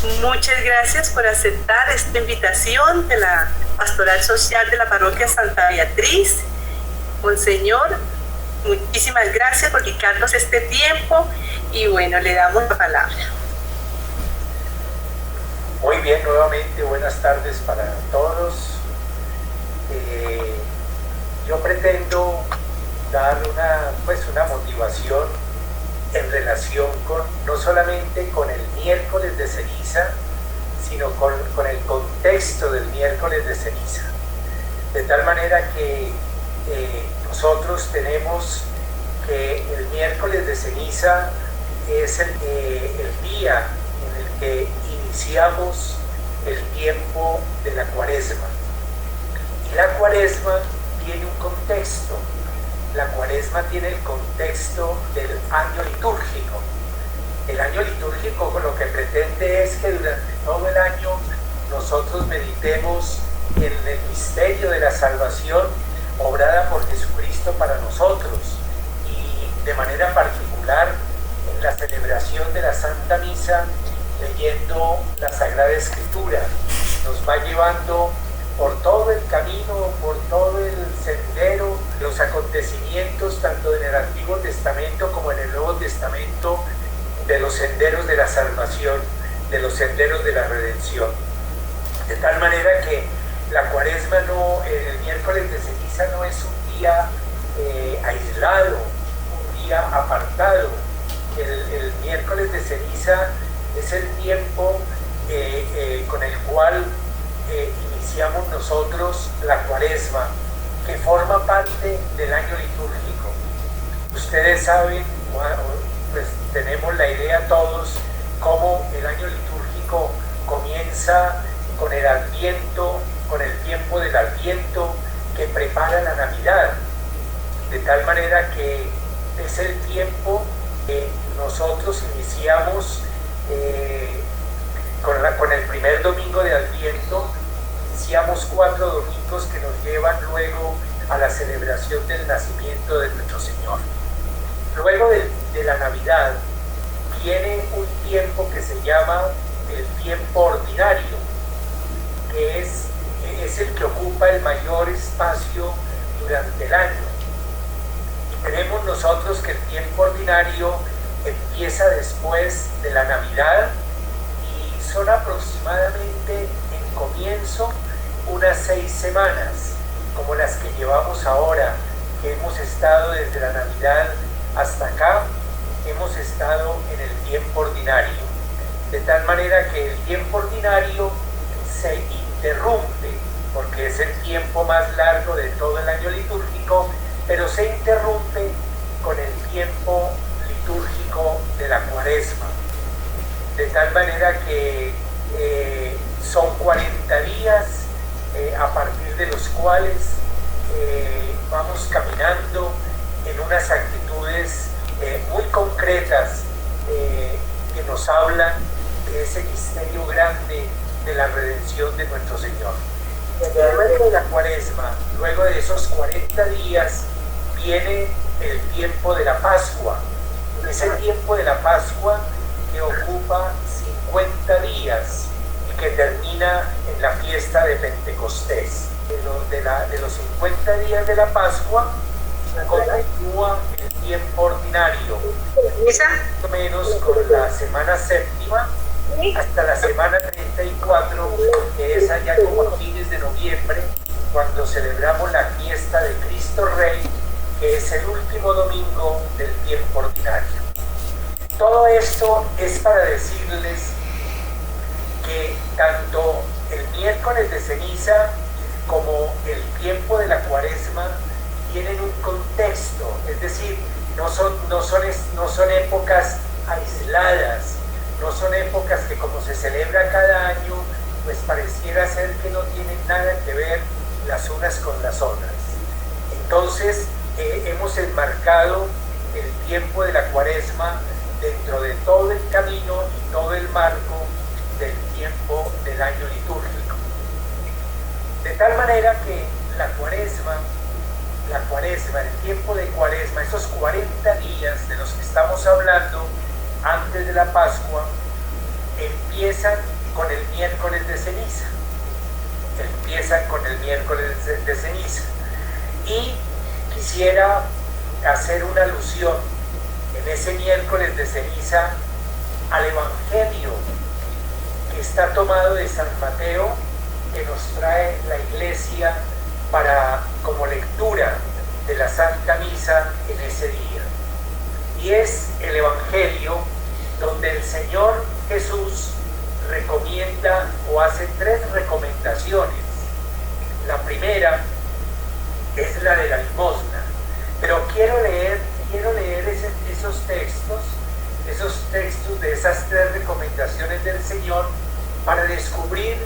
Muchas gracias por aceptar esta invitación de la Pastoral Social de la Parroquia Santa Beatriz. Monseñor, muchísimas gracias por dedicarnos este tiempo y bueno, le damos la palabra. Muy bien, nuevamente buenas tardes para todos. Yo pretendo dar una motivación en relación no solamente con el miércoles de ceniza, sino con el contexto del miércoles de ceniza. De tal manera que nosotros tenemos que el miércoles de ceniza es el día en el que iniciamos el tiempo de la Cuaresma. Y la Cuaresma tiene un contexto. La Cuaresma tiene el contexto del año litúrgico. El año litúrgico lo que pretende es que durante todo el año nosotros meditemos en el misterio de la salvación obrada por Jesucristo para nosotros, y de manera particular en la celebración de la Santa Misa, leyendo la Sagrada Escritura. Nos va llevando por todo el camino, por todo el sendero, los acontecimientos tanto en el Antiguo Testamento como en el Nuevo Testamento, de los senderos de la salvación, de los senderos de la redención. De tal manera que la Cuaresma el miércoles de ceniza no es un día aislado, un día apartado. El miércoles de ceniza es el tiempo con el cual iniciamos nosotros la Cuaresma, que forma parte del año litúrgico. Ustedes saben, pues tenemos la idea todos, cómo el año litúrgico comienza con el Adviento, con el tiempo del Adviento que prepara la Navidad, de tal manera que es el tiempo que nosotros iniciamos con el primer domingo de Adviento. Iniciamos 4 domingos que nos llevan luego a la celebración del nacimiento de nuestro Señor. Luego de la Navidad viene un tiempo que se llama el tiempo ordinario, que es el que ocupa el mayor espacio durante el año. Y tenemos nosotros que el tiempo ordinario empieza después de la Navidad y son aproximadamente en comienzo unas 6 semanas, como las que llevamos ahora, que hemos estado desde la Navidad hasta acá, hemos estado en el tiempo ordinario. De tal manera que el tiempo ordinario se interrumpe, porque es el tiempo más largo de todo el año litúrgico, pero se interrumpe con el tiempo litúrgico de la Cuaresma. De tal manera que son 40 días a partir de los cuales vamos caminando en unas actitudes muy concretas que nos hablan de ese misterio grande de la redención de nuestro Señor. Luego de la Cuaresma, luego de esos 40 días, viene el tiempo de la Pascua. Ese tiempo de la Pascua que ocupa 50 días y que termina en la fiesta de Pentecostés. De los 50 días de la Pascua continúa el tiempo ordinario, más o menos con la semana séptima hasta la semana 34, que es allá como a fines de noviembre, cuando celebramos la fiesta de Cristo Rey, que es el último domingo del tiempo ordinario. Todo esto es para decirles que tanto el miércoles de ceniza como el tiempo de la Cuaresma tienen un contexto, es decir, no son épocas aisladas, no son épocas que como se celebra cada año, pues pareciera ser que no tienen nada que ver las unas con las otras. Entonces, hemos enmarcado el tiempo de la Cuaresma dentro de todo el camino y todo el marco del tiempo del año litúrgico. De tal manera que la Cuaresma, el tiempo de Cuaresma, esos 40 días de los que estamos hablando antes de la Pascua, empiezan con el miércoles de ceniza. Empiezan con el miércoles de ceniza. Y quisiera hacer una alusión en ese miércoles de ceniza al Evangelio que está tomado de San Mateo, que nos trae la Iglesia como lectura de la Santa Misa en ese día. Y es el Evangelio donde el Señor Jesús recomienda o hace 3 recomendaciones. La primera es la de la limosna, pero quiero leer esos textos de esas 3 recomendaciones del Señor para descubrir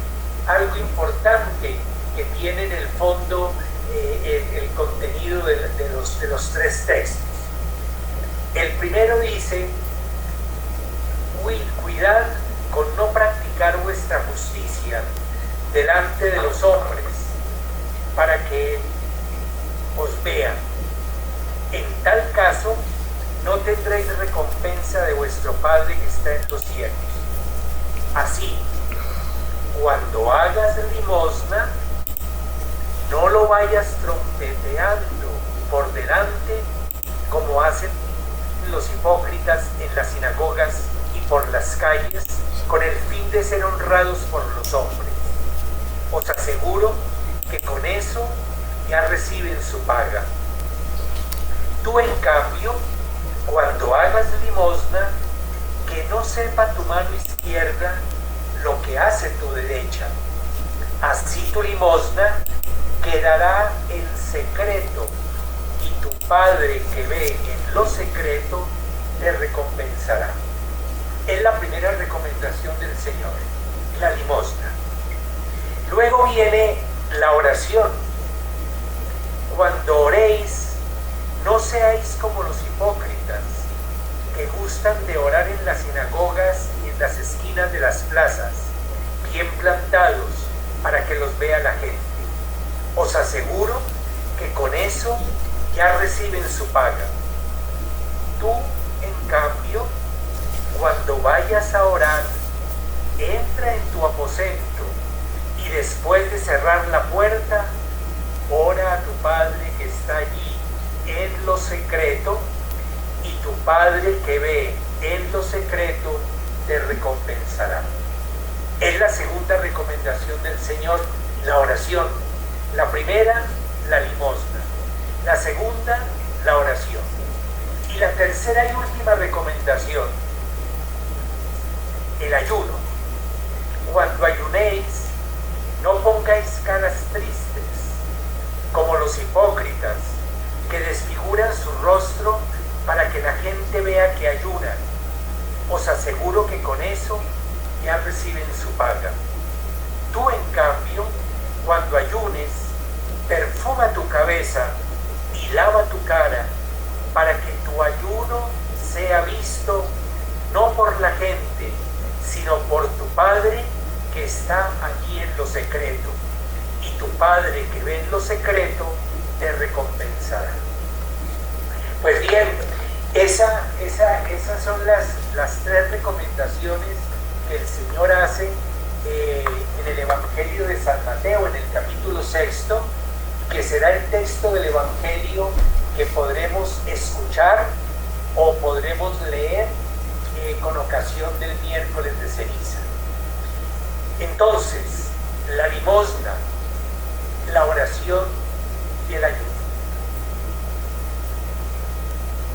algo importante que tiene en el fondo el contenido de los 3 textos. El primero dice: cuidad con no practicar vuestra justicia delante de los hombres, para que os vean. En tal caso, no tendréis recompensa de vuestro Padre que está en los cielos. Así, cuando hagas limosna, no lo vayas trompeteando por delante como hacen los hipócritas en las sinagogas y por las calles, con el fin de ser honrados por los hombres. Os aseguro que con eso ya reciben su paga. Tú, en cambio, cuando hagas limosna, que no sepa tu mano izquierda lo que hace tu derecha. Así tu limosna quedará en secreto, y tu Padre que ve en lo secreto te recompensará. Es la primera recomendación del Señor, la limosna. Luego viene la oración. Cuando oréis, no seáis como los hipócritas, que gustan de orar en las sinagogas y en las esquinas de las plazas, bien plantados, para que los vea la gente. Os aseguro que con eso ya reciben su paga. Tú, en cambio, cuando vayas a orar, entra en tu aposento y después de cerrar la puerta, ora a tu Padre que está allí en lo secreto, y tu Padre que ve en lo secreto te recompensará. Es la segunda recomendación del Señor, la oración. La primera, la limosna. La segunda, la oración. Y la tercera y última recomendación, el ayuno. Cuando ayunéis, no pongáis caras tristes, como los hipócritas, que desfiguran su rostro para que la gente vea que ayunan. Os aseguro que con eso ya reciben su paga. Tú, en cambio, cuando ayunes, perfuma tu cabeza y lava tu cara, para que tu ayuno sea visto no por la gente, sino por tu Padre que está allí en lo secreto. Y tu Padre que ve en lo secreto te recompensará. Pues bien, esas son las 3 recomendaciones que el Señor hace en el Evangelio de San Mateo, en el capítulo 6, que será el texto del Evangelio que podremos escuchar o podremos leer con ocasión del miércoles de ceniza. Entonces, la limosna, la oración y el ayuno.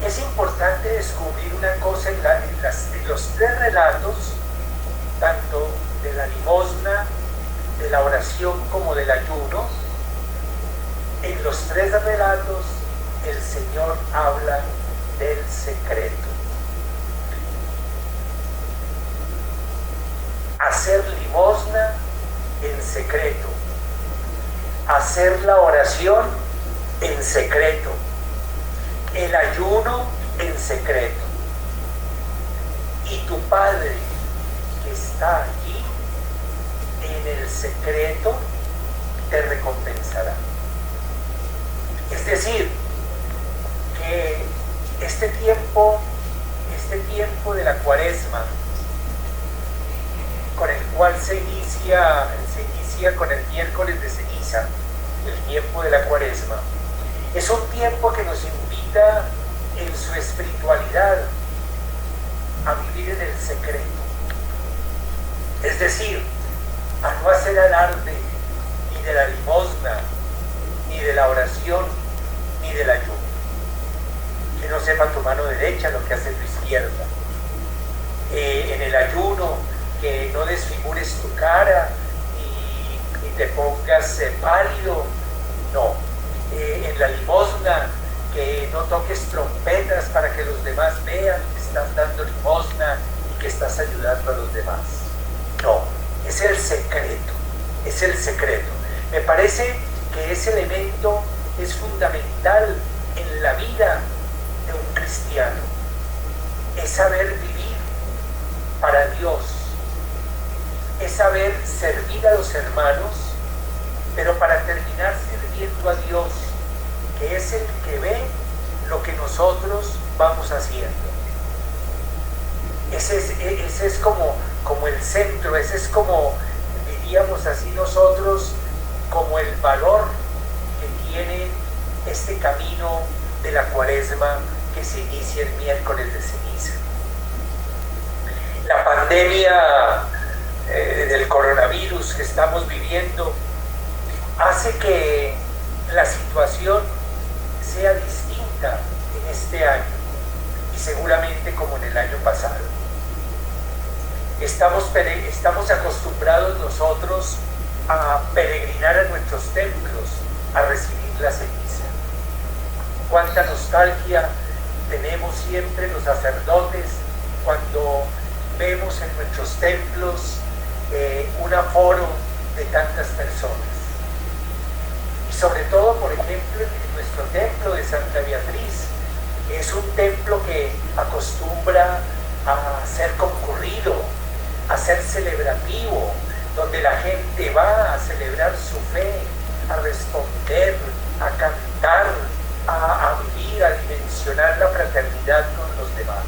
Es importante descubrir una cosa en los 3 relatos, tanto de la limosna, de la oración como del ayuno. En los 3 relatos el Señor habla del secreto. Hacer limosna en secreto. Hacer la oración en secreto. El ayuno en secreto. Y tu Padre que está allí en el secreto te recompensará. Es decir, que este tiempo de la Cuaresma, con el cual se inicia con el miércoles de ceniza, el tiempo de la Cuaresma. Es un tiempo que nos invita en su espiritualidad a vivir en el secreto. Es decir, a no hacer alarde ni de la limosna, ni de la oración, ni del ayuno. Que no sepa tu mano derecha lo que hace tu izquierda. En el ayuno, que no desfigures tu cara ni te pongas pálido. No. En la limosna, que no toques trompetas para que los demás vean que estás dando limosna y que estás ayudando a los demás. No, es el secreto, es el secreto. Me parece que ese elemento es fundamental en la vida de un cristiano. Es saber vivir para Dios, es saber servir a los hermanos, pero para terminar sirviendo a Dios, que es el que ve lo que nosotros vamos haciendo. Ese es como el centro, ese es como, diríamos así nosotros, como el valor que tiene este camino de la Cuaresma que se inicia el miércoles de ceniza. La pandemia del coronavirus que estamos viviendo hace que la situación sea distinta en este año y seguramente como en el año pasado. Estamos acostumbrados nosotros a peregrinar a nuestros templos, a recibir la ceniza. Cuánta nostalgia tenemos siempre los sacerdotes cuando vemos en nuestros templos un aforo de tantas personas. Y sobre todo, por ejemplo, en nuestro templo de Santa Beatriz, es un templo que acostumbra a ser concurrido, a ser celebrativo, donde la gente va a celebrar su fe, a responder, a cantar, a vivir, a dimensionar la fraternidad con los demás.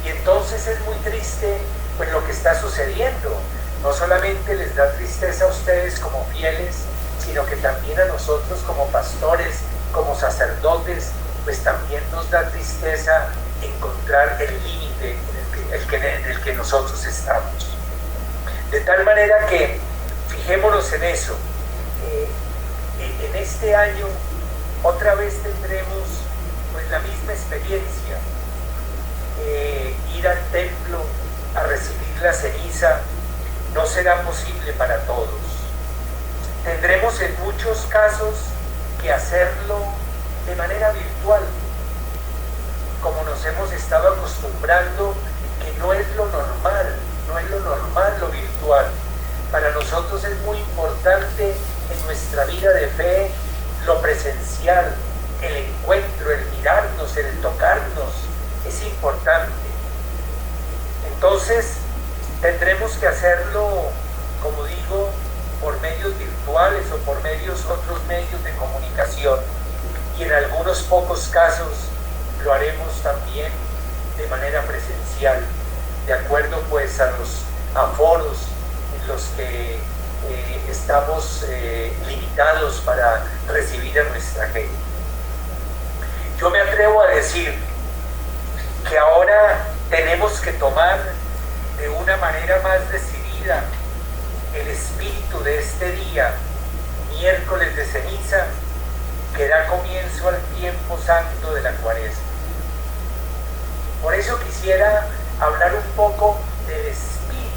Y entonces es muy triste pues lo que está sucediendo. No solamente les da tristeza a ustedes como fieles, sino que también a nosotros como pastores, como sacerdotes, pues también nos da tristeza encontrar el límite en el que nosotros estamos. De tal manera que fijémonos en eso. En este año otra vez tendremos pues la misma experiencia. Ir al templo a recibir la ceniza no será posible para todos. Tendremos en muchos casos que hacerlo de manera virtual, como nos hemos estado acostumbrando, que no es lo normal lo virtual. Para nosotros es muy importante en nuestra vida de fe lo presencial, el encuentro, el mirarnos, el tocarnos, es importante. Entonces tendremos que hacerlo, como digo, por medios virtuales o por otros medios de comunicación, y en algunos pocos casos lo haremos también de manera presencial, de acuerdo pues a los aforos en los que estamos limitados para recibir a nuestra gente. Yo me atrevo a decir que ahora tenemos que tomar de una manera más decidida el espíritu de este día, miércoles de ceniza, que da comienzo al tiempo santo de la Cuaresma. Por eso quisiera hablar un poco del espíritu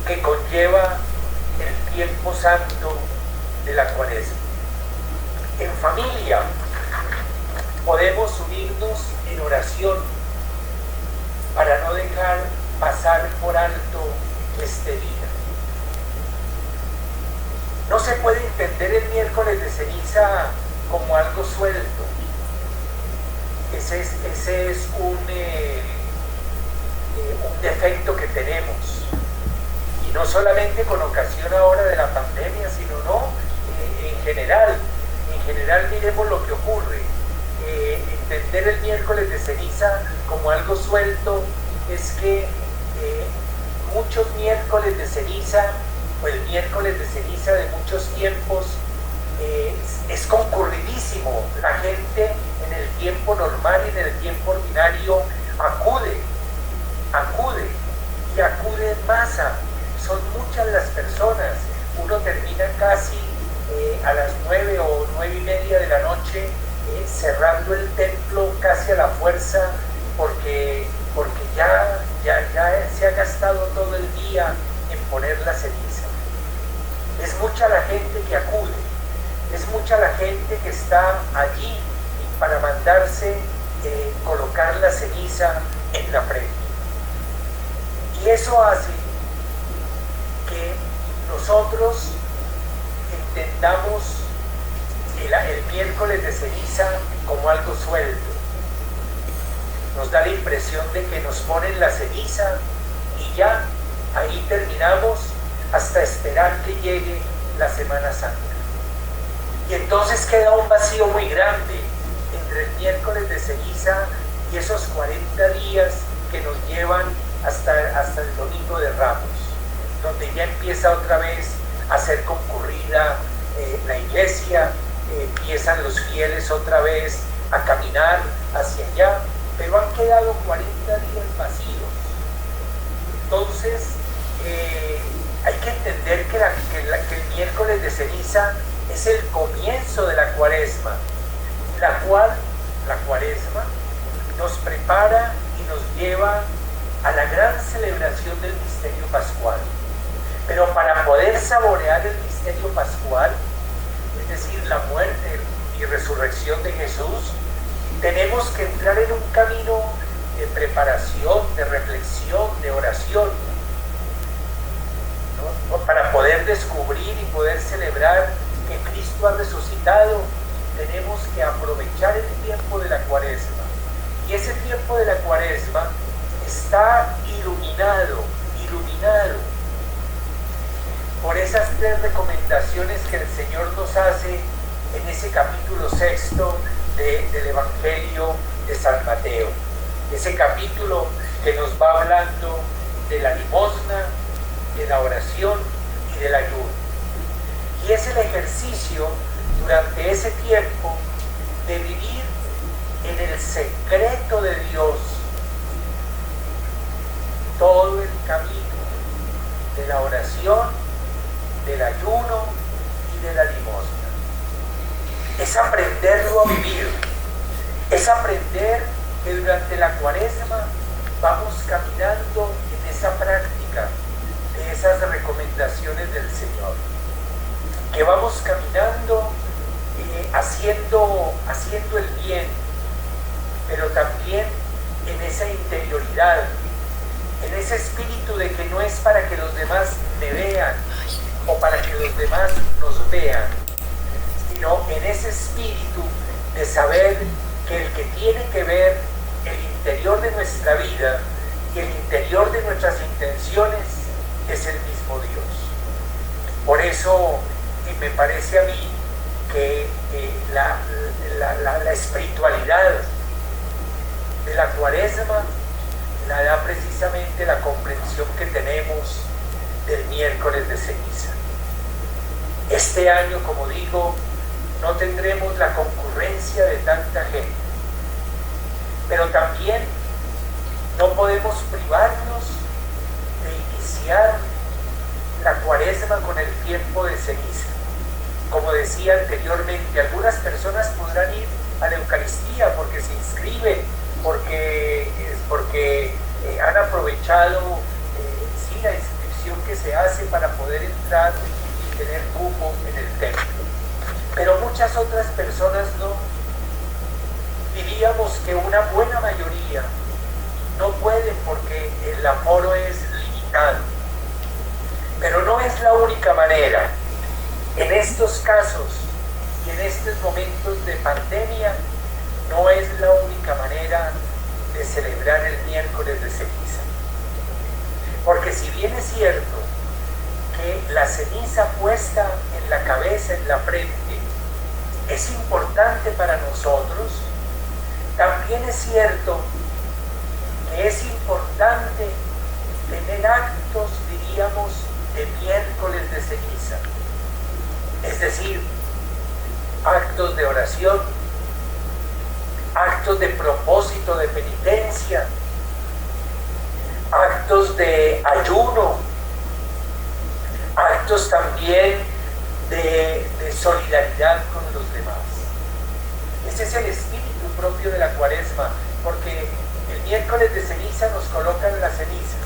que conlleva el tiempo santo de la Cuaresma. En familia podemos unirnos en oración para no dejar pasar por alto este día. No se puede entender el miércoles de ceniza como algo suelto. Ese es un defecto que tenemos. Y no solamente con ocasión ahora de la pandemia, sino en general. En general miremos lo que ocurre. Entender el miércoles de ceniza como algo suelto es que muchos miércoles de ceniza, o el miércoles de ceniza de muchos tiempos, es concurridísimo. La gente en el tiempo normal y en el tiempo ordinario acude y acude en masa. Son muchas las personas. Uno termina casi a las 9 o 9:30 de la noche cerrando el templo casi a la fuerza, porque ya se ha gastado todo el día en poner la ceniza. Es mucha la gente que acude, es mucha la gente que está allí para mandarse colocar la ceniza en la frente. Y eso hace que nosotros entendamos el miércoles de ceniza como algo suelto. Nos da la impresión de que nos ponen la ceniza y ya ahí terminamos hasta esperar que llegue la Semana Santa. Y entonces queda un vacío muy grande entre el miércoles de ceniza y esos 40 días que nos llevan hasta el Domingo de Ramos, donde ya empieza otra vez a ser concurrida la iglesia, empiezan los fieles otra vez a caminar hacia allá, pero han quedado 40 días vacíos. Entonces hay que entender que el miércoles de ceniza es el comienzo de la cuaresma, la cual la cuaresma nos prepara y nos lleva a la gran celebración del misterio pascual. Pero para poder saborear el misterio pascual, es decir, la muerte y resurrección de Jesús, tenemos que entrar en un camino de preparación, de reflexión, de oración, ¿no? Para poder descubrir y poder celebrar que Cristo ha resucitado, tenemos que aprovechar el tiempo de la cuaresma. Y ese tiempo de la cuaresma está iluminado por esas 3 recomendaciones que el Señor nos hace en ese capítulo 6 del Evangelio de San Mateo. Ese capítulo que nos va hablando de la limosna, de la oración y del ayuno. Y es el ejercicio durante ese tiempo de vivir en el secreto de Dios todo el camino de la oración, del ayuno y de la limosna. Es aprenderlo a vivir, es aprender que durante la cuaresma vamos caminando en esa práctica de esas recomendaciones del Señor, que vamos caminando haciendo el bien, pero también en esa interioridad, en ese espíritu de que no es para que los demás me vean o para que los demás nos vean, sino en ese espíritu de saber que el que tiene que ver el interior de nuestra vida y el interior de nuestras intenciones es el mismo Dios. Por eso me parece a mí que la espiritualidad de la cuaresma la da precisamente la comprensión que tenemos del miércoles de ceniza. Este año, como digo, no tendremos la concurrencia de tanta gente, pero también no podemos privarnos de iniciar la cuaresma con el tiempo de ceniza. Como decía anteriormente, algunas personas podrán ir a la Eucaristía porque se inscriben, porque han aprovechado la inscripción que se hace para poder entrar y tener cupo en el templo. Pero muchas otras personas no. Diríamos que una buena mayoría no pueden porque el aforo es limitado. Pero no es la única manera. En estos casos y en estos momentos de pandemia, no es la única manera de celebrar el miércoles de ceniza. Porque si bien es cierto que la ceniza puesta en la cabeza, en la frente, es importante para nosotros, también es cierto que es importante tener actos llamaríamos de miércoles de ceniza, es decir, actos de oración, actos de propósito de penitencia, actos de ayuno, actos también de solidaridad con los demás. Ese es el espíritu propio de la Cuaresma, porque el miércoles de ceniza nos colocan la ceniza.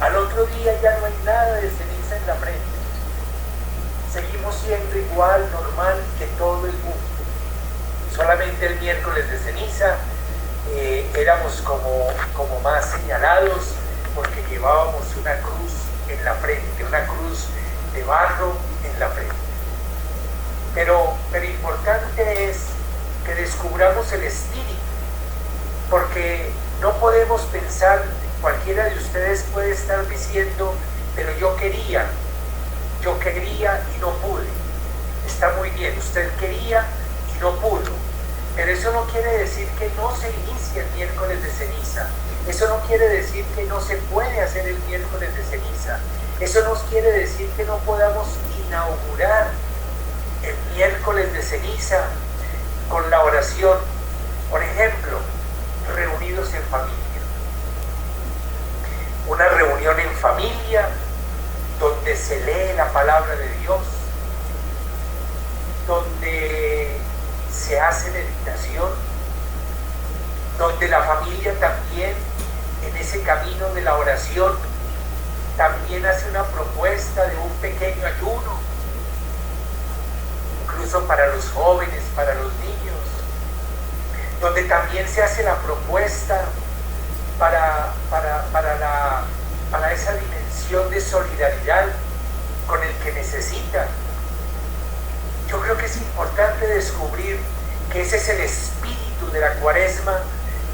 Al otro día ya no hay nada de ceniza en la frente. Seguimos siendo igual, normal que todo el mundo. Solamente el miércoles de ceniza éramos como más señalados porque llevábamos una cruz en la frente, una cruz de barro en la frente. Pero importante es que descubramos el espíritu, porque no podemos pensar, cualquiera de ustedes puede estar diciendo, pero yo quería y no pude. Está muy bien, usted quería y no pudo, pero eso no quiere decir que no se inicie el miércoles de ceniza. Eso no quiere decir que no se puede hacer el miércoles de ceniza. Eso no quiere decir que no podamos inaugurar el miércoles de ceniza con la oración. Por ejemplo, reunidos en familia. Una reunión en familia donde se lee la palabra de Dios, donde se hace meditación, donde la familia también en ese camino de la oración también hace una propuesta de un pequeño ayuno, incluso para los jóvenes, para los niños, donde también se hace la propuesta para esa dimensión de solidaridad con el que necesita. Yo creo que es importante descubrir que ese es el espíritu de la Cuaresma,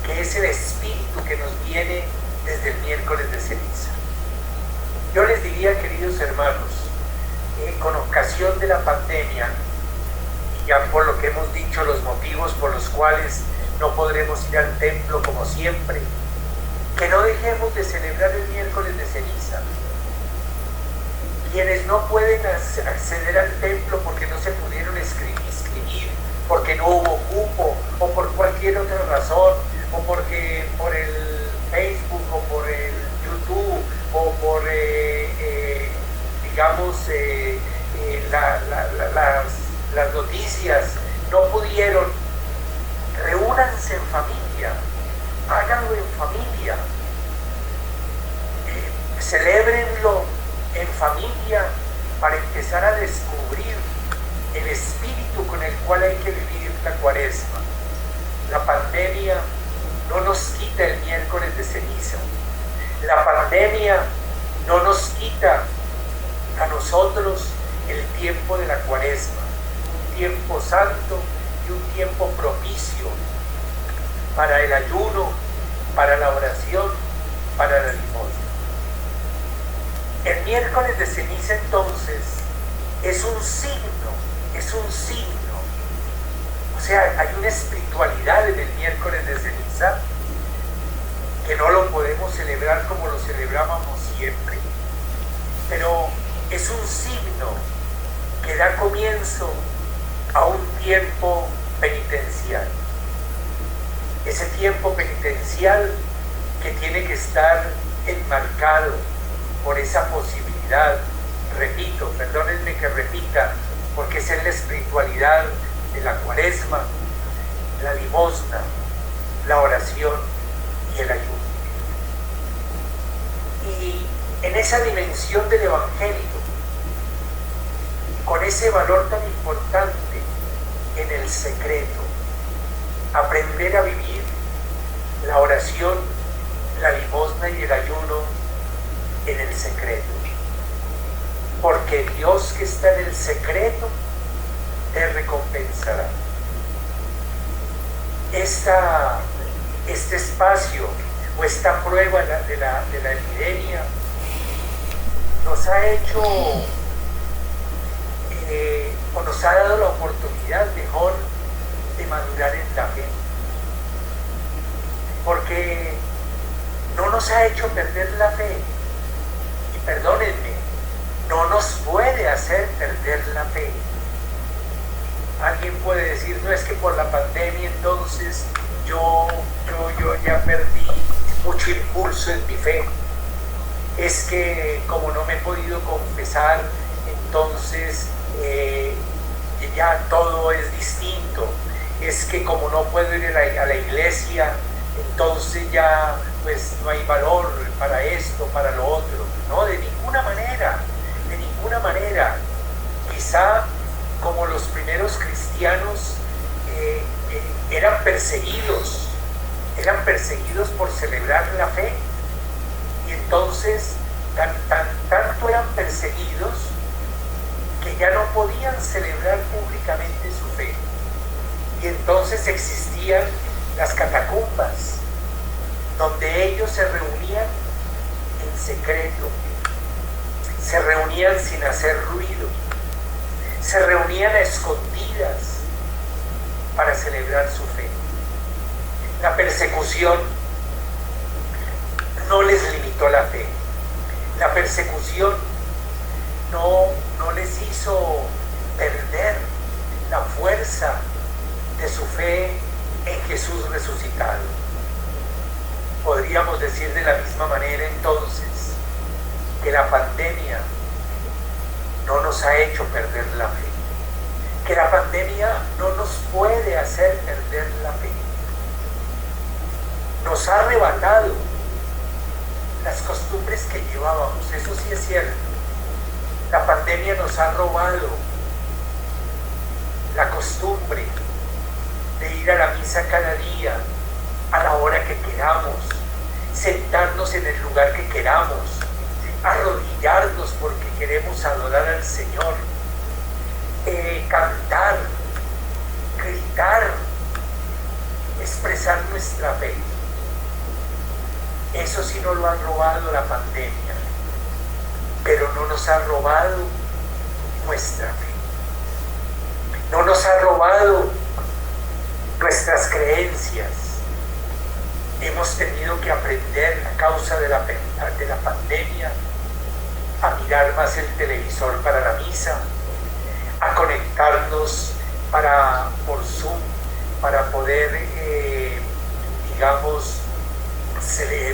que es el espíritu que nos viene desde el miércoles de ceniza. Yo les diría, queridos hermanos, con ocasión de la pandemia, y ya por lo que hemos dicho, los motivos por los cuales no podremos ir al templo como siempre, que no dejemos de celebrar el miércoles de ceniza. Quienes no pueden acceder al templo porque no se pudieron inscribir, porque no hubo cupo, o por cualquier otra razón, o porque por el Facebook, o por el YouTube, o por, las noticias, no pudieron, reúnanse en familia, háganlo en familia, celébrenlo en familia para empezar a descubrir el espíritu con el cual hay que vivir la Cuaresma. La pandemia no nos quita el miércoles de ceniza. La pandemia no nos quita a nosotros el tiempo de la Cuaresma, un tiempo santo y un tiempo propicio para el ayuno, para la oración, para la limosna. El miércoles de ceniza entonces es un signo. O sea, hay una espiritualidad en el miércoles de ceniza que no lo podemos celebrar como lo celebrábamos siempre, pero es un signo que da comienzo a un tiempo penitencial. Ese tiempo penitencial que tiene que estar enmarcado por esa posibilidad, repito, perdónenme que repita, porque es en la espiritualidad de la Cuaresma, la limosna, la oración y el ayuno. Y en esa dimensión del Evangelio, con ese valor tan importante en el secreto, aprender a vivir la oración, la limosna y el ayuno en el secreto. Porque Dios que está en el secreto te recompensará. Este espacio o esta prueba de la epidemia nos ha hecho o nos ha dado la oportunidad mejor de madurar en la fe, porque no nos ha hecho perder la fe, y perdónenme, no nos puede hacer perder la fe. Alguien puede decir, no es que por la pandemia entonces yo ya perdí mucho impulso en mi fe. Es que como no me he podido confesar, entonces ya todo es distinto. Es que como no puedo ir a la iglesia, entonces ya pues no hay valor para esto, para lo otro. No, de ninguna manera, de ninguna manera. Quizá como los primeros cristianos eran perseguidos por celebrar la fe, y entonces tanto eran perseguidos que ya no podían celebrar públicamente su fe, y entonces existían las catacumbas donde ellos se reunían en secreto, se reunían sin hacer ruido, se reunían a escondidas para celebrar su fe. La persecución no les limitó la fe. La persecución no les hizo perder la fuerza de su fe en Jesús resucitado. Podríamos decir de la misma manera entonces que la pandemia no nos ha hecho perder la fe, que la pandemia no nos puede hacer perder la fe. Nos ha arrebatado las costumbres que llevábamos, eso sí es cierto. La pandemia nos ha robado la costumbre de ir a la misa cada día, a la hora que queramos, sentarnos en el lugar que queramos, arrodillarnos porque queremos adorar al Señor, cantar, gritar, expresar nuestra fe. Eso sí nos lo ha robado la pandemia, pero no nos ha robado nuestra fe. No nos ha robado nuestras creencias. Hemos tenido que aprender a causa de la pandemia a mirar más el televisor para la misa, a conectarnos por Zoom para poder,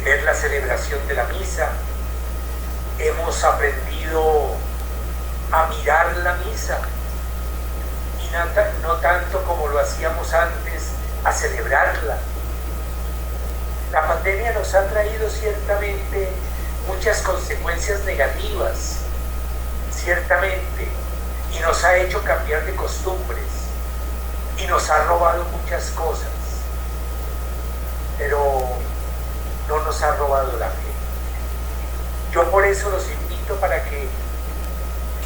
ver la celebración de la misa. Hemos aprendido a mirar la misa y no tanto como lo hacíamos antes, a celebrarla. La pandemia nos ha traído ciertamente muchas consecuencias negativas, ciertamente, y nos ha hecho cambiar de costumbres y nos ha robado muchas cosas, pero no nos ha robado la fe. Yo por eso los invito para que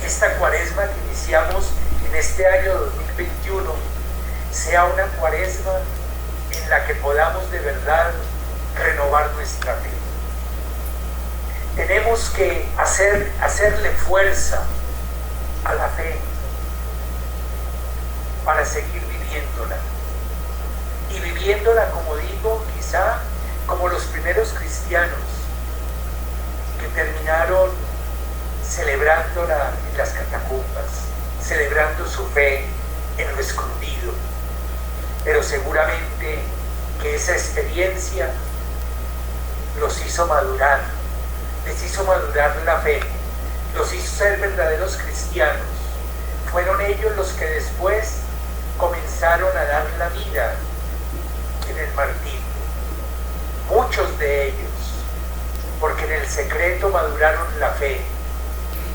esta cuaresma que iniciamos en este año 2021 sea una cuaresma en la que podamos de verdad renovar nuestra fe. Tenemos que hacerle fuerza a la fe para seguir viviéndola. Y viviéndola, como digo, quizá como los primeros cristianos que terminaron celebrándola en las catacumbas, celebrando su fe en lo escondido. Pero seguramente que esa experiencia los hizo madurar, les hizo madurar la fe, los hizo ser verdaderos cristianos. Fueron ellos los que después comenzaron a dar la vida en el martirio. Muchos de ellos, porque en el secreto maduraron la fe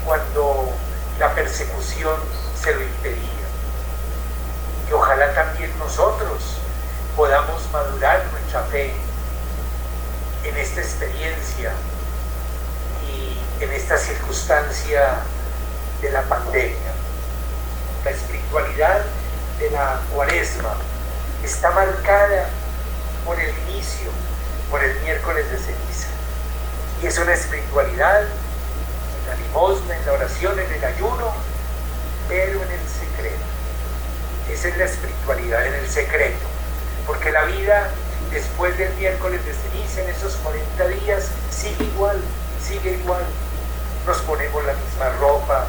cuando la persecución se lo impedía. Y ojalá también nosotros podamos madurar nuestra fe en esta experiencia y en esta circunstancia de la pandemia. La espiritualidad de la cuaresma está marcada por el inicio, por el miércoles de ceniza. Y es una espiritualidad en la limosna, en la oración, en el ayuno, pero en el secreto. Esa es la espiritualidad en el secreto, porque la vida después del miércoles de ceniza, en esos 40 días, sigue igual, nos ponemos la misma ropa,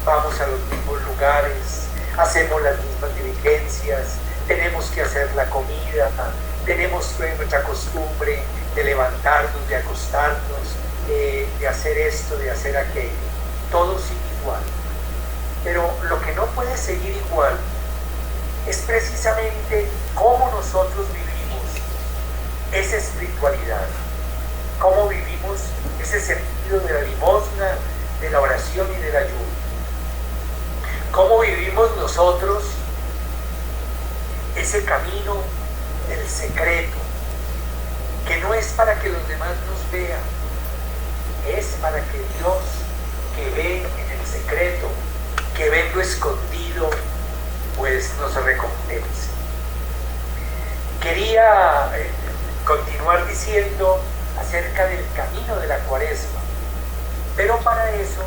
vamos a los mismos lugares, hacemos las mismas diligencias, tenemos que hacer la comida, tenemos nuestra costumbre de levantarnos, de acostarnos, de hacer esto, de hacer aquello. Todo sigue igual. Pero lo que no puede seguir igual es precisamente cómo nosotros vivimos esa espiritualidad, cómo vivimos ese sentido de la limosna, de la oración y del ayuno. Cómo vivimos nosotros ese camino del secreto, que no es para que los demás nos vean, es para que Dios, que ve en el secreto, que ve en lo escondido, pues nos recompense. Quería continuar diciendo acerca del camino de la Cuaresma, pero para eso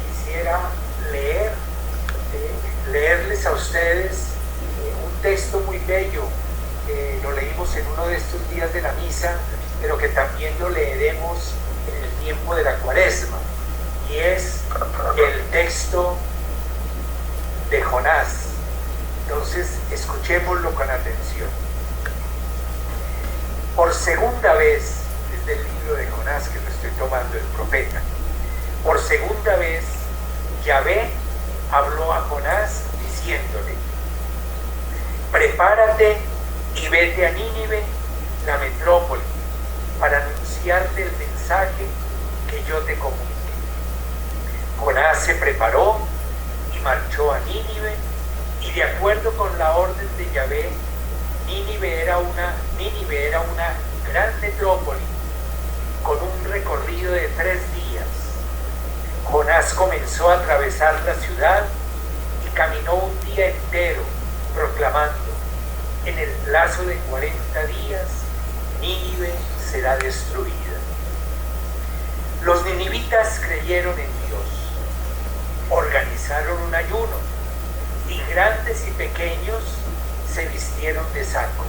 quisiera leerles a ustedes un texto muy bello. Lo leímos en uno de estos días de la misa, pero que también lo leeremos en el tiempo de la Cuaresma, y es el texto de Jonás. Entonces, escuchémoslo con atención. Por segunda vez, desde el libro de Jonás que lo estoy tomando, el profeta, por segunda vez, Yahvé habló a Jonás diciéndole: prepárate y vete a Nínive, la metrópoli, para anunciarte el mensaje que yo te comuniqué. Jonás se preparó y marchó a Nínive, y de acuerdo con la orden de Yahvé, Nínive era una gran metrópoli con un recorrido de 3 días. Jonás comenzó a atravesar la ciudad y caminó un día entero proclamando: en el plazo de 40 días Nínive será destruida. Los ninivitas creyeron en Dios, organizaron un ayuno, y grandes y pequeños se vistieron de saco,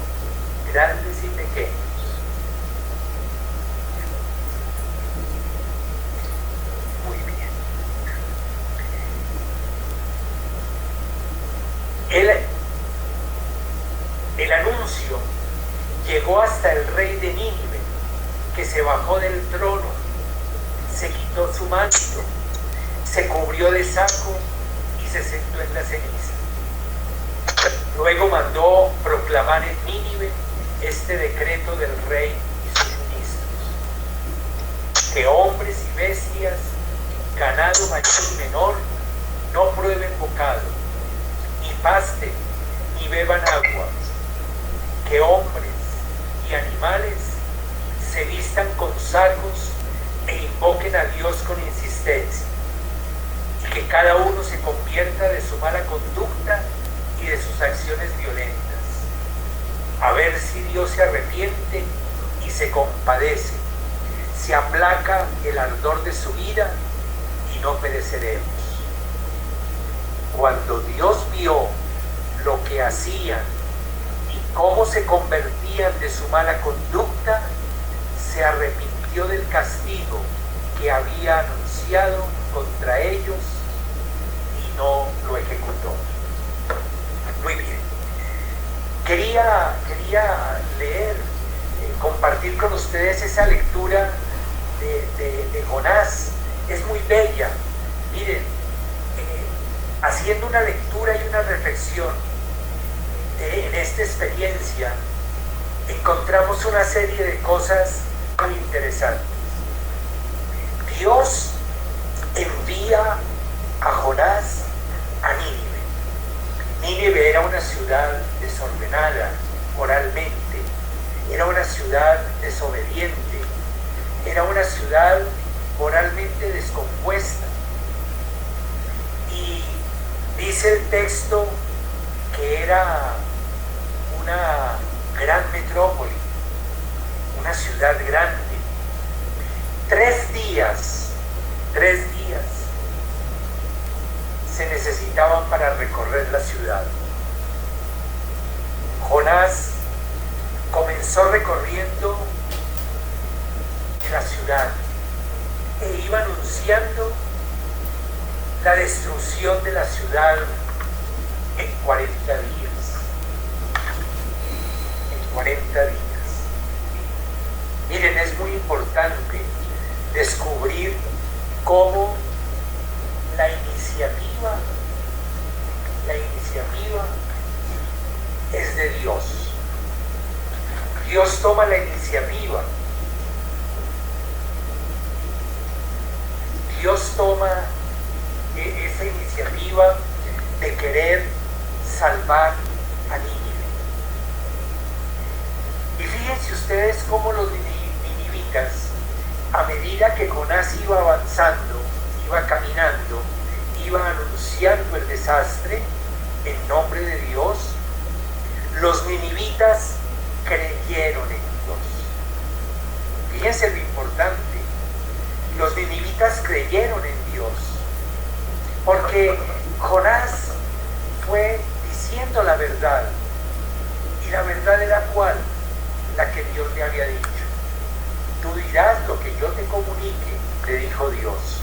grandes y pequeños. Muy bien. El anuncio llegó hasta el rey de Nínive, que se bajó del trono, se quitó su manto, se cubrió de saco y se sentó en la ceniza. Luego mandó proclamar en Nínive este decreto del rey y sus ministros: que hombres y bestias, ganado mayor y menor, no prueben bocado, ni pasten, ni beban agua; que hombres y animales se vistan con sacos e invoquen a Dios con insistencia, y que cada uno se convierta de su mala conducta y de sus acciones violentas, a ver si Dios se arrepiente y se compadece, se aplaca el ardor de su ira y no pereceremos. Cuando Dios vio lo que hacían y cómo se convertían de su mala conducta, se arrepintió del castigo que había anunciado contra ellos y no lo ejecutó. Muy bien. Quería leer, compartir con ustedes esa lectura de Jonás. Es muy bella. Miren, haciendo una lectura y una reflexión en esta experiencia, encontramos una serie de cosas muy interesantes. Dios envía a Jonás a Nínive. Nínive era una ciudad desordenada moralmente, era una ciudad desobediente, era una ciudad moralmente descompuesta. Y dice el texto que era una gran metrópoli, una ciudad grande. 3 días se necesitaban para recorrer la ciudad. Jonás comenzó recorriendo la ciudad e iba anunciando la destrucción de la ciudad en 40 días. En 40 días. Miren, es muy importante descubrir cómo la iniciativa es de Dios. Dios toma la iniciativa. Dios toma esa iniciativa de querer salvar a Nínive. Y fíjense ustedes cómo los ninivitas, a medida que Jonás iba avanzando, iba caminando, iba anunciando el desastre en nombre de Dios, los ninivitas creyeron en Dios. Fíjense lo importante, los ninivitas creyeron en Dios, porque Jonás fue diciendo la verdad, y la verdad era ¿cuál? La que Dios le había dicho. Tú dirás lo que yo te comunique, le dijo Dios.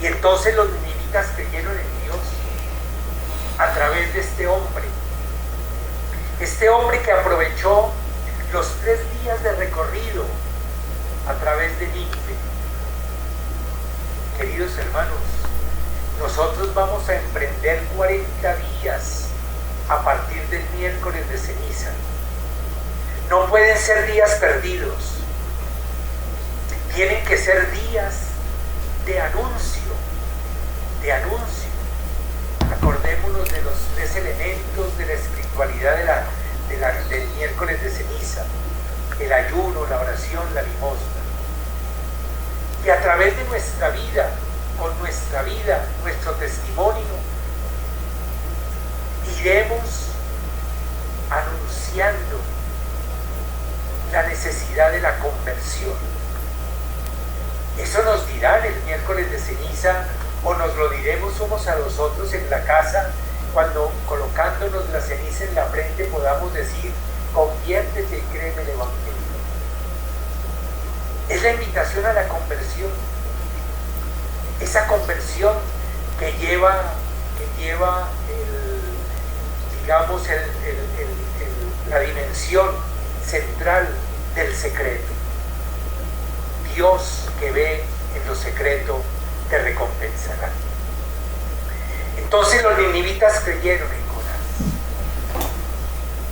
Y entonces los ninivitas creyeron en Dios a través de este hombre que aprovechó los 3 días de recorrido a través de Nínive. Queridos hermanos, nosotros vamos a emprender 40 días a partir del miércoles de ceniza. No pueden ser días perdidos, tienen que ser días de anuncio. Acordémonos de los 3 elementos de la espiritualidad del miércoles de ceniza: el ayuno, la oración, la limosna. Y a través de nuestra vida, con nuestra vida, nuestro testimonio, iremos anunciando la necesidad de la conversión. Eso nos dirán el miércoles de ceniza, o nos lo diremos unos a los otros en la casa, cuando colocándonos la ceniza en la frente podamos decir: conviértete y créeme el Evangelio. Es la invitación a la conversión, esa conversión que lleva la dimensión central del secreto. Dios, que ve en lo secreto, te recompensará. Entonces los ninivitas creyeron en Jonás.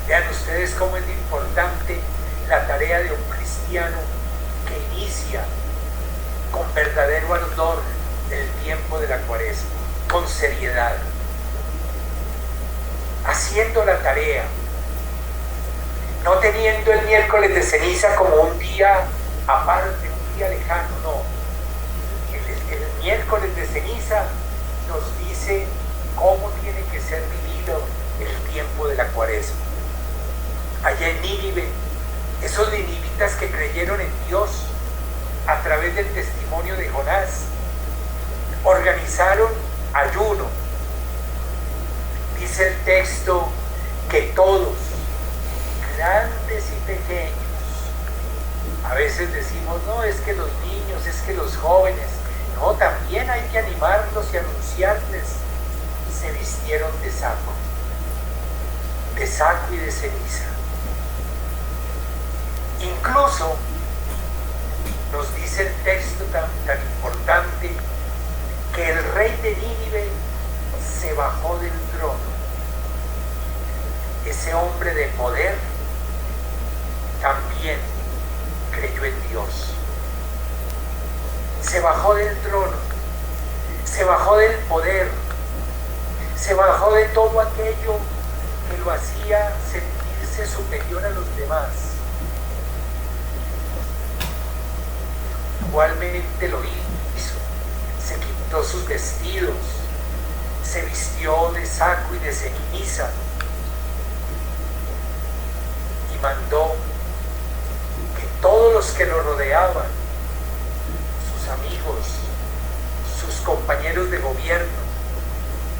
Vean ustedes cómo es importante la tarea de un cristiano que inicia con verdadero ardor el tiempo de la Cuaresma, con seriedad, haciendo la tarea, no teniendo el miércoles de ceniza como un día aparte, un día lejano, no. El miércoles de ceniza nos dice cómo tiene que ser vivido el tiempo de la Cuaresma. Allá en Nínive, esos ninivitas que creyeron en Dios a través del testimonio de Jonás, organizaron ayuno. Dice el texto que todos, grandes y pequeños, a veces decimos: no, es que los niños, es que los jóvenes. No, también hay que animarlos y anunciarles. Se vistieron de saco y de ceniza. Incluso nos dice el texto tan importante que el rey de Nínive se bajó del trono. Ese hombre de poder también creyó en Dios. Se bajó del trono, se bajó del poder, se bajó de todo aquello que lo hacía sentirse superior a los demás. Igualmente lo hizo, se quitó sus vestidos, se vistió de saco y de ceniza y mandó que todos los que lo rodeaban, sus amigos, sus compañeros de gobierno,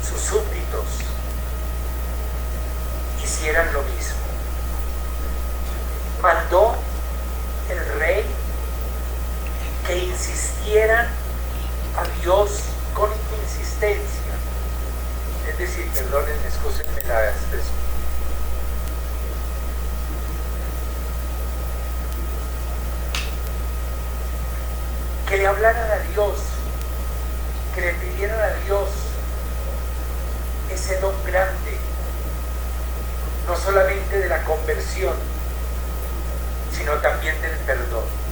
sus súbditos, hicieran lo mismo. Mandó el rey que e insistieran a Dios con insistencia. Es decir, perdónenme, excúsenme la expresión. Que le hablaran a Dios, que le pidieran a Dios ese don grande, no solamente de la conversión, sino también del perdón.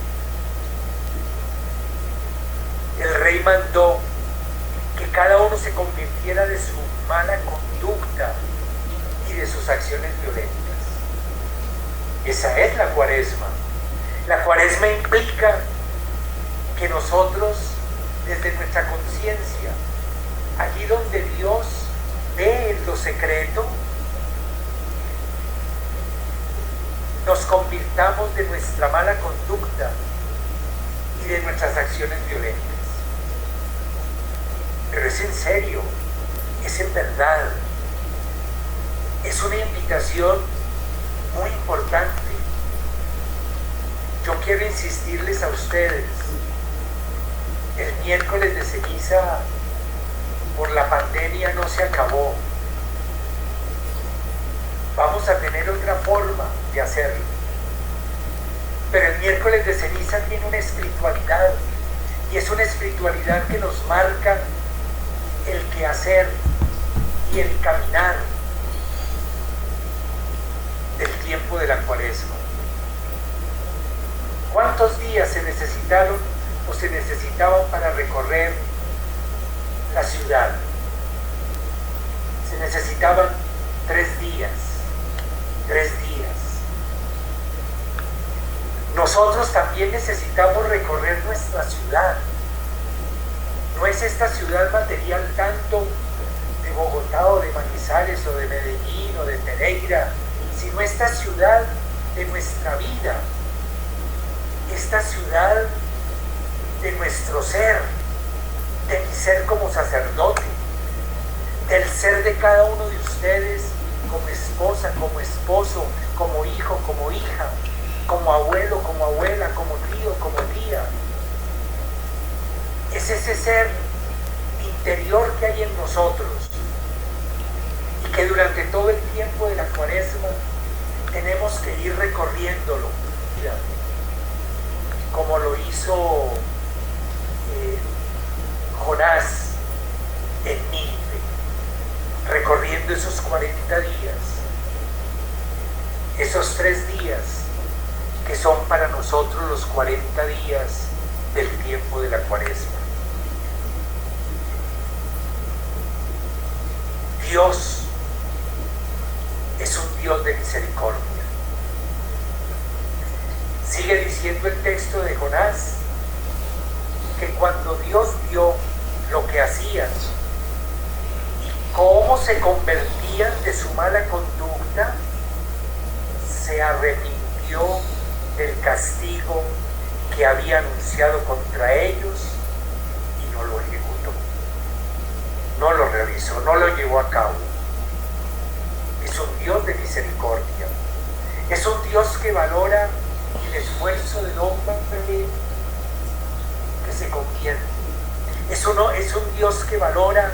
El rey mandó que cada uno se convirtiera de su mala conducta y de sus acciones violentas. Esa es la Cuaresma. La Cuaresma implica que nosotros, desde nuestra conciencia, allí donde Dios ve en lo secreto, nos convirtamos de nuestra mala conducta y de nuestras acciones violentas. Pero es en serio, es en verdad, es una invitación muy importante. Yo quiero insistirles a ustedes, el miércoles de ceniza por la pandemia no se acabó. Vamos a tener otra forma de hacerlo. Pero el miércoles de ceniza tiene una espiritualidad, y es una espiritualidad que nos marca el quehacer y el caminar del tiempo de la Cuaresma. ¿Cuántos días se necesitaron o se necesitaban para recorrer la ciudad? Se necesitaban 3 días. 3 días. Nosotros también necesitamos recorrer nuestra ciudad. No es esta ciudad material tanto de Bogotá o de Manizales o de Medellín o de Pereira, sino esta ciudad de nuestra vida, esta ciudad de nuestro ser, de mi ser como sacerdote, del ser de cada uno de ustedes como esposa, como esposo, como hijo, como hija, como abuelo, como abuela, como tío, como tía. Es ese ser interior que hay en nosotros y que durante todo el tiempo de la Cuaresma tenemos que ir recorriéndolo, como lo hizo Jonás en Nínive, recorriendo esos 40 días, esos 3 días que son para nosotros los 40 días del tiempo de la Cuaresma. Dios es un Dios de misericordia. Sigue diciendo el texto de Jonás que cuando Dios vio lo que hacían y cómo se convertían de su mala conducta, se arrepintió del castigo que había anunciado contra ellos y no lo ejecutó, no lo realizó, no lo llevó a cabo. Es un Dios de misericordia, es un Dios que valora el esfuerzo del hombre que se convierte, es un Dios que valora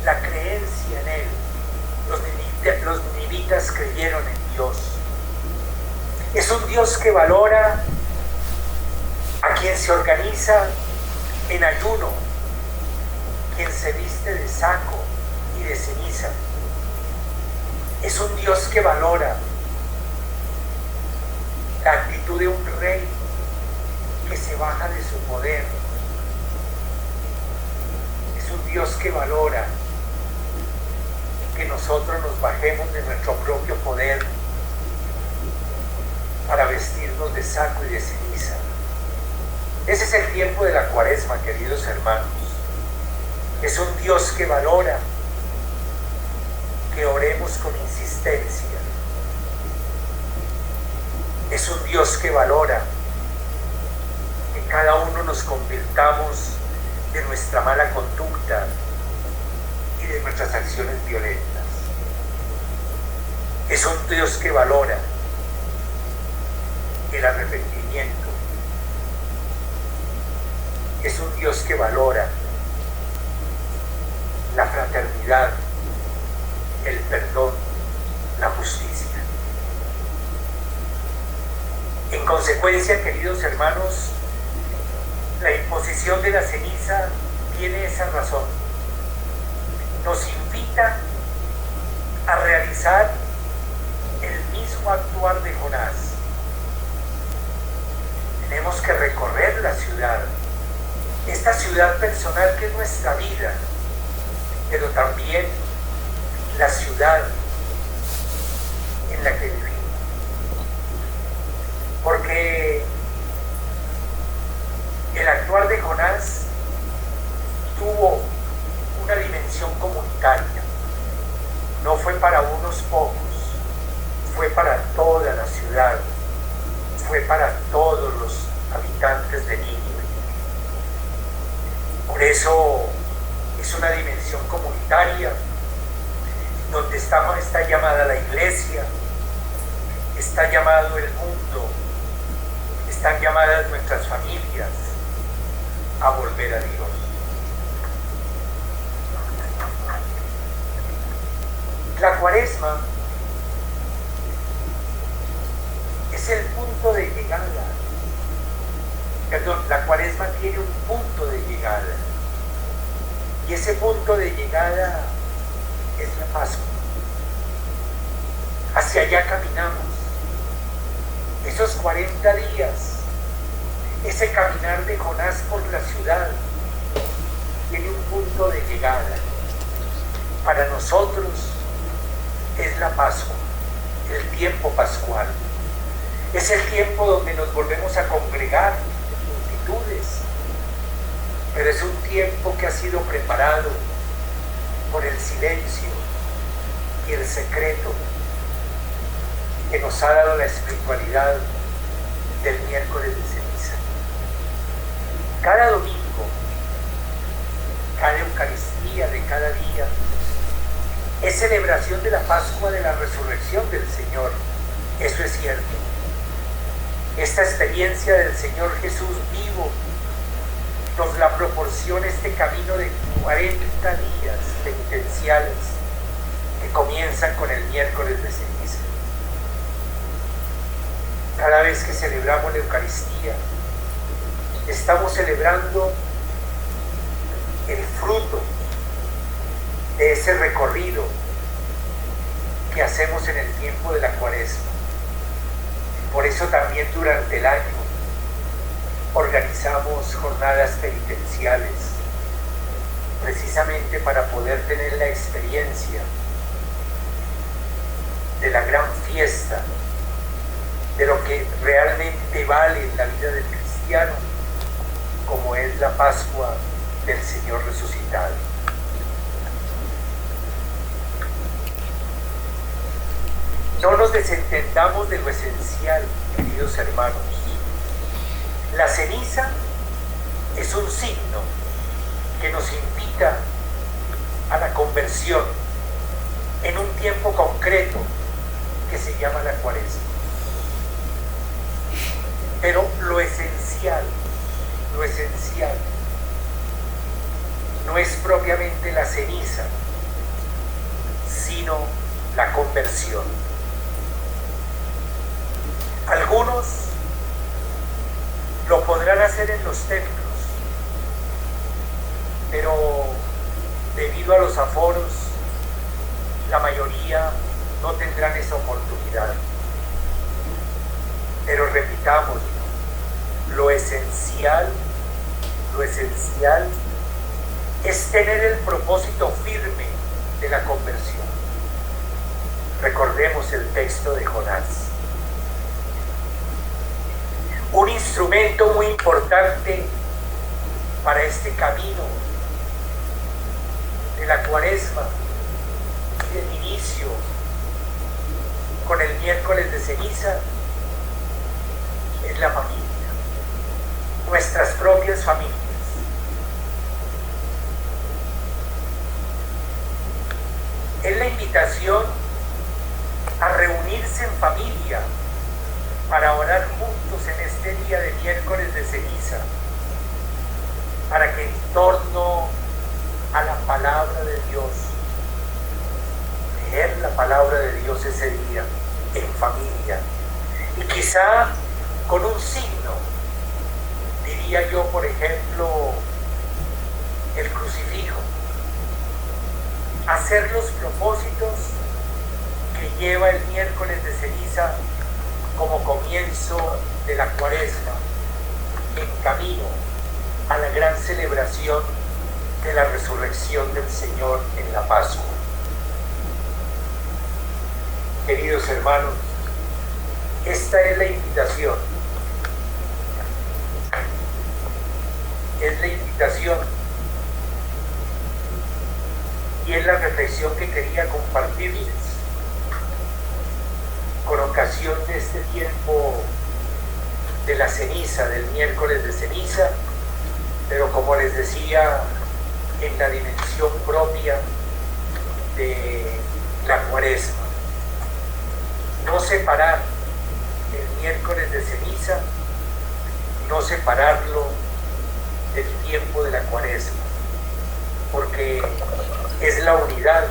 la creencia en Él. Los ninivitas creyeron en Dios. Es un Dios que valora a quien se organiza en ayuno, quien se viste de saco y de ceniza. Es un Dios que valora la actitud de un rey que se baja de su poder. Es un Dios que valora que nosotros nos bajemos de nuestro propio poder para vestirnos de saco y de ceniza. Ese es el tiempo de la Cuaresma, queridos hermanos. Es un Dios que valora que oremos con insistencia. Es un Dios que valora que cada uno nos convirtamos de nuestra mala conducta y de nuestras acciones violentas. Es un Dios que valora el arrepentimiento. es un Dios que valora la fraternidad, el perdón, la justicia. En consecuencia, queridos hermanos, la imposición de la ceniza tiene esa razón. Nos invita a realizar el mismo actuar de Jonás. Tenemos que recorrer la ciudad, esta ciudad personal que es nuestra vida, pero también la ciudad en la que vivimos. Porque el actuar de Jonás tuvo una dimensión comunitaria. No fue para unos pocos, fue para toda la ciudad, fue para todos los habitantes de Nínive. Por eso es una dimensión comunitaria donde está llamada la iglesia, está llamado el mundo, están llamadas nuestras familias a volver a Dios. La Cuaresma es el punto de llegada. La Cuaresma tiene un punto de llegada. Y ese punto de llegada es la Pascua. Hacia allá caminamos. Esos 40 días, ese caminar de Jonás por la ciudad, tiene un punto de llegada. Para nosotros es la Pascua, el tiempo pascual. Es el tiempo donde nos volvemos a congregar en multitudes, pero es un tiempo que ha sido preparado por el silencio y el secreto que nos ha dado la espiritualidad del miércoles de ceniza. Cada domingo, cada Eucaristía de cada día, es celebración de la Pascua de la resurrección del Señor. Eso es cierto. Esta experiencia del Señor Jesús vivo nos la proporciona este camino de 40 días penitenciales que comienzan con el miércoles de ceniza. Cada vez que celebramos la Eucaristía, estamos celebrando el fruto de ese recorrido que hacemos en el tiempo de la Cuaresma. Por eso también durante el año organizamos jornadas penitenciales, precisamente para poder tener la experiencia de la gran fiesta, de lo que realmente vale en la vida del cristiano, como es la Pascua del Señor resucitado. No nos desentendamos de lo esencial, queridos hermanos. La ceniza es un signo que nos invita a la conversión en un tiempo concreto que se llama la Cuaresma. Pero lo esencial no es propiamente la ceniza, sino la conversión. Algunos lo podrán hacer en los templos, pero debido a los aforos, la mayoría no tendrán esa oportunidad. Pero repitamos, lo esencial es tener el propósito firme de la conversión. Recordemos el texto de Jonás. Un instrumento muy importante para este camino de la Cuaresma y del inicio con el miércoles de ceniza es la familia, nuestras propias familias. Es la invitación a reunirse en familia para orar juntos en este día de miércoles de ceniza, juntos ese día, en familia, y quizá con un signo, diría yo, por ejemplo, el crucifijo, hacer los propósitos que lleva el miércoles de ceniza como comienzo de la Cuaresma, en camino a la gran celebración de la resurrección del Señor en la Pascua. Queridos hermanos, esta es la invitación. Es la invitación y es la reflexión que quería compartirles con ocasión de este tiempo de la ceniza, del miércoles de ceniza, pero como les decía, en la dimensión propia de la Cuaresma. No separar el miércoles de ceniza, no separarlo del tiempo de la Cuaresma, porque es la unidad,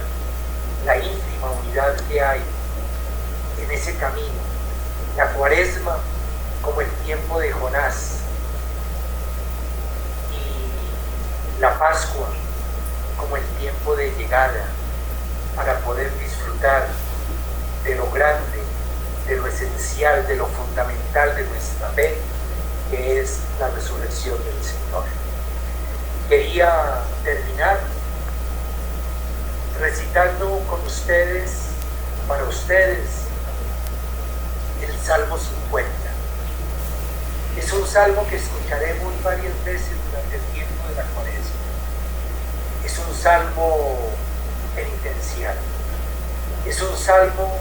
la íntima unidad que hay en ese camino. La Cuaresma como el tiempo de Jonás y la Pascua como el tiempo de llegada para poder disfrutar de lo grande, de lo esencial, de lo fundamental de nuestra fe, que es la resurrección del Señor. Quería terminar recitando con ustedes, para ustedes, el Salmo 50. Es un salmo que escucharemos varias veces durante el tiempo de la Cuaresma. Es un salmo penitencial. Es un salmo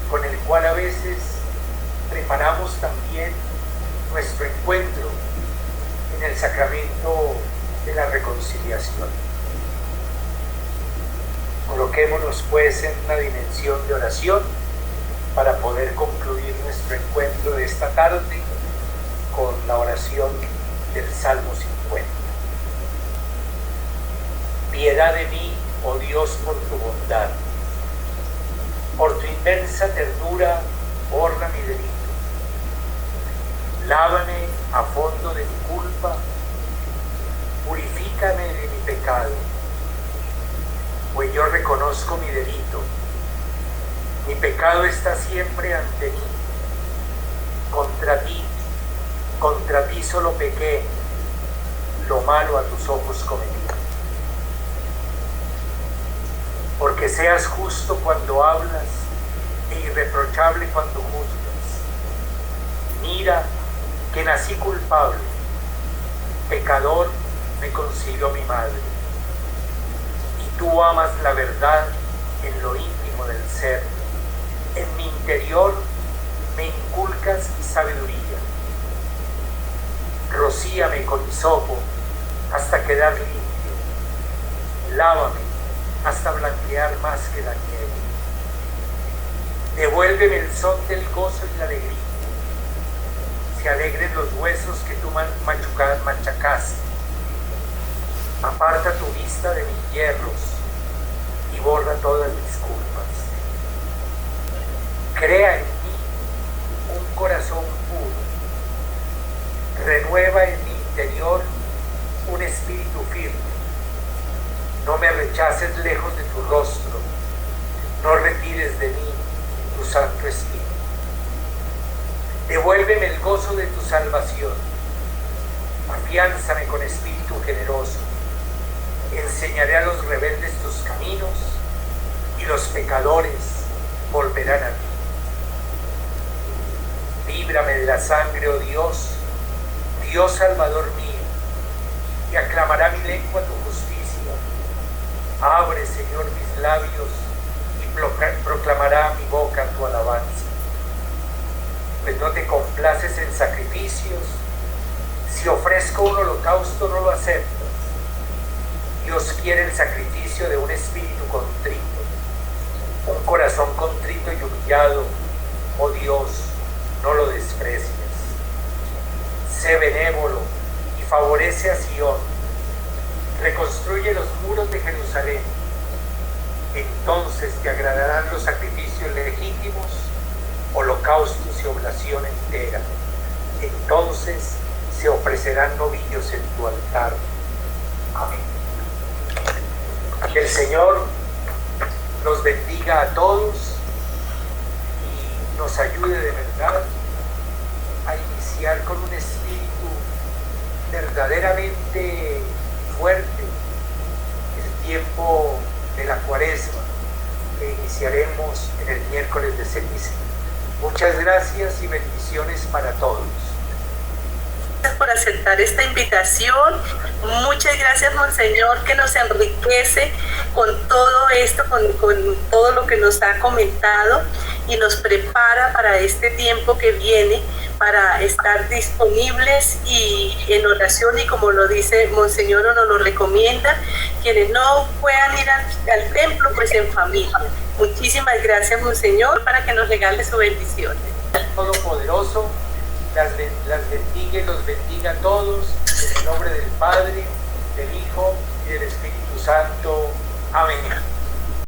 con el cual a veces preparamos también nuestro encuentro en el sacramento de la reconciliación. Coloquémonos pues en una dimensión de oración para poder concluir nuestro encuentro de esta tarde con la oración del Salmo 50. Piedad de mí, oh Dios, por tu bondad. Por tu inmensa ternura, borra mi delito. Lávame a fondo de mi culpa, purifícame de mi pecado, pues yo reconozco mi delito. Mi pecado está siempre ante mí. Contra ti solo pequé, lo malo a tus ojos cometí. Porque seas justo cuando hablas e irreprochable cuando juzgas. Mira que nací culpable, pecador me concibió mi madre. Y tú amas la verdad en lo íntimo del ser. En mi interior me inculcas sabiduría. Rocíame con hisopo hasta quedar limpio. Lávame hasta blanquear más que la nieve. Devuélveme el son del gozo y la alegría. Se alegren los huesos que tú machacaste. Aparta tu vista de mis hierros y borra todas mis culpas. Crea en mí un corazón puro. Renueva en mi interior un espíritu firme. No me rechaces lejos de tu rostro. No retires de mí tu Santo Espíritu. Devuélveme el gozo de tu salvación. Afiánzame con espíritu generoso. Enseñaré a los rebeldes tus caminos y los pecadores volverán a ti. Líbrame de la sangre, oh Dios, Dios Salvador mío, y aclamará mi lengua tu justicia. Abre, Señor, mis labios y proclamará mi boca tu alabanza. Pues no te complaces en sacrificios, si ofrezco un holocausto no lo aceptas. Dios quiere el sacrificio de un espíritu contrito, un corazón contrito y humillado. Oh Dios, no lo desprecias. Sé benévolo y favorece a Sión. Reconstruye los muros de Jerusalén. entonces te agradarán los sacrificios legítimos, holocaustos y oblación entera. Entonces se ofrecerán novillos en tu altar. Amén. Que el Señor nos bendiga a todos y nos ayude de verdad a iniciar con un espíritu verdaderamente fuerte el tiempo de la Cuaresma que iniciaremos en el miércoles de ceniza. Muchas gracias y bendiciones para todos. Gracias por aceptar esta invitación. Muchas gracias, Monseñor, que nos enriquece con todo esto, con todo lo que nos ha comentado y nos prepara para este tiempo que viene, para estar disponibles y en oración, y como lo dice Monseñor o nos lo recomienda, quienes no puedan ir al templo, pues en familia. Muchísimas gracias, Monseñor, para que nos regale su bendición. Todopoderoso las bendiga y los bendiga a todos, en el nombre del Padre, del Hijo y del Espíritu Santo. Amén.